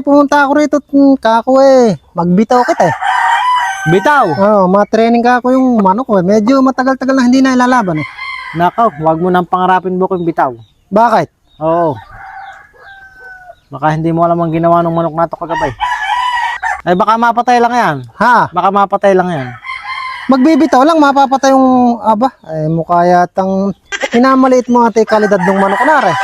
Pumunta ako rito, kako magbitaw kita eh. Bitaw! Ma-training ka ako yung manok ko eh. Medyo matagal-tagal na hindi na ilalaban eh. Nakaw, wag mo nang pangarapin mo kung bitaw. Bakit? Oo. Baka hindi mo alam ang ginawa ng manok nato kagabay. Ay baka mapatay lang yan. Ha? Baka mapatay lang yan. Magbibitaw lang, mapapatay yung aba. Mukha yatang minamaliit mo ate kalidad ng manok ko na rin.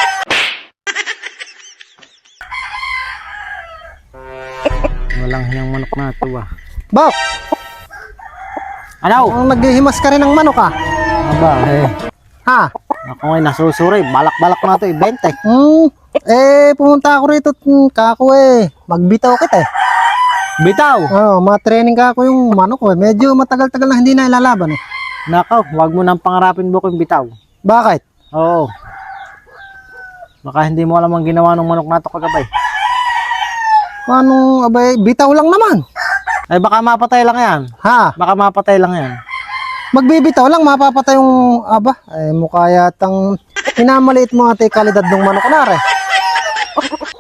Walang hiyang manok nato ah. Bak, Ano? ang naghihimas ka rin ng manok ah. Aba Ha? ako ngayon nasusuri. Balak-balak ko na ito ibenta eh. Pumunta ako rito, kako magbitaw kita eh. Bitaw! Ma-training ka ako yung manok ko eh. Medyo matagal-tagal na hindi na ilalaban eh. Nakaw, wag mo nang pangarapin mo kung bitaw. Bakit? Oo. Baka hindi mo alam ang ginawa ng manok nato kagabay. Anong abay, bitaw lang naman. Ay baka mapatay lang yan. Ha? Baka mapatay lang yan. Magbibitaw lang, mapapatay yung aba. Mukha yatang minamaliit mo ate kalidad ng manok ko na rin.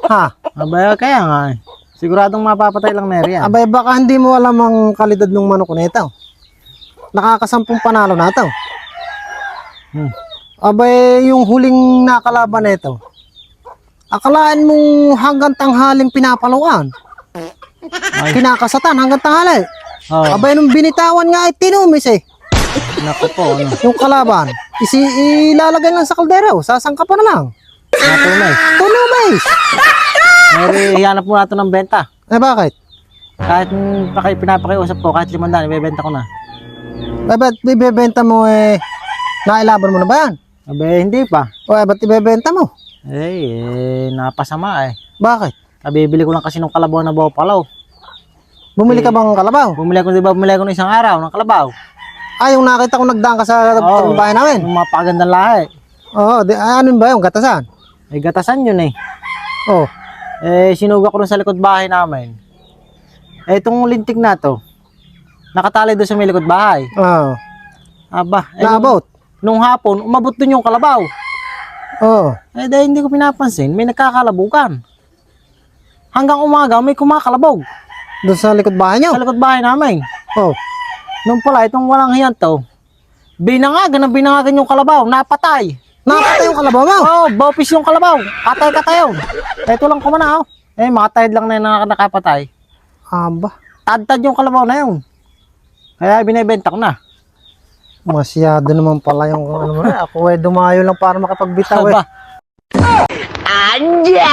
Ha? Abay, kaya nga eh. Siguradong mapapatay lang na yan. Abay, baka hindi mo alam ang kalidad ng manok ko na ito. Nakakasampung panalo na ito. Abay, yung huling nakalaban na ito. Akalaan mong hanggang tanghaling pinapaluan. Kinakasatan hanggang tanghali. Oo. Abay, nung binitawan nga ay tinumis eh. Naku po, ano. Yung kalaban. Ilalagay lang sa kaldero. Sasangka pa na lang. Natunay. Tunumis! Mary, hihanap mo natin ng benta. Bakit? Kahit pinapakiusap ko, kahit 500, ibebenta ko na. Ba't ibebenta mo nailaban mo na ba yan? Abay, hindi pa. Ba't ibebenta mo? Napasama eh. Bakit? Bibili ko lang kasi ng kalabaw na bawpalaw. Bumili ka bang kalabaw? Bumili ko ng isang araw ng kalabaw. Yung nakita ko nagdaan ka sa bahay namin. Yung mapakagandang lahi. Ano ba yung gatasan? Ay, gatasan yun eh. Oh, Sinuga ko rin sa likod bahay namin. Itong lintik na to, nakatali doon sa may likod bahay. Aba, naabot. Nung hapon, umabot doon yung kalabaw. Dahil hindi ko pinapansin, may nagkakalabugan. Hanggang umaga, may kumakalabog. Doon sa likod bahay niyo? Sa likod bahay namin. Oh, Nung pala, itong walang hiyan to, binangagan yung kalabaw, napatay. napatay yung kalabaw mo? Bawpis yung kalabaw. Katay-katayon. Ito lang kumana, mga tayad lang na yung nakapatay. Aba, Tad-tad yung kalabaw na yun. Kaya binibenta ko na. masyado naman pala yung ano mo na. Ako dumayo lang para makapagbitaw Aba. Anja!